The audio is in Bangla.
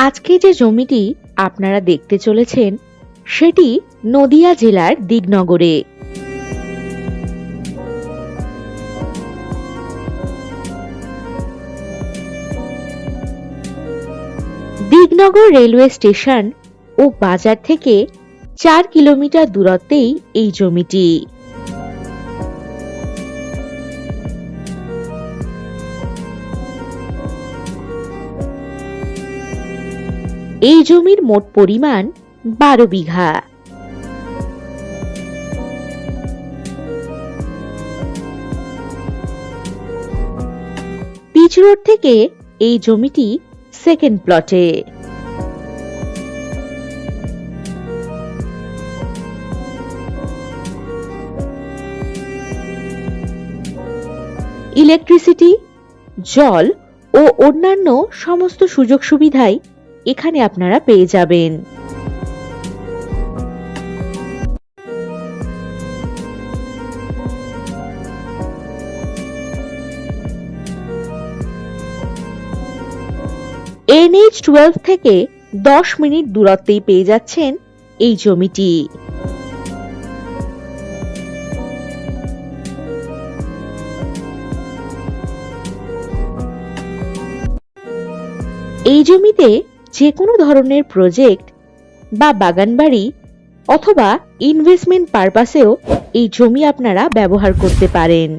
আজকে যে জমিটি আপনারা দেখতে চলেছেন সেটি নদিয়া জেলার দিগনগরে। দিগনগর রেলওয়ে স্টেশন ও বাজার থেকে 4 কিলোমিটার দূরত্বেই এই জমিটি। এই জমির মোট পরিমাণ 12 বিঘা। পিচ রোড থেকে এই জমিটি সেকেন্ড প্লটে। ইলেকট্রিসিটি, জল ও অন্যান্য সমস্ত সুযোগ সুবিধাই এখানে আপনারা পেয়ে যাবেন। NH-12 থেকে 10 মিনিট দূরত্বেই পেয়ে যাচ্ছেন এই জমিটি। এই জমিতে যে কোনো ধরনের প্রজেক্ট বা বাগানবাড়ি অথবা ইনভেস্টমেন্ট পারপাসেও এই জমি আপনারা ব্যবহার করতে পারেন।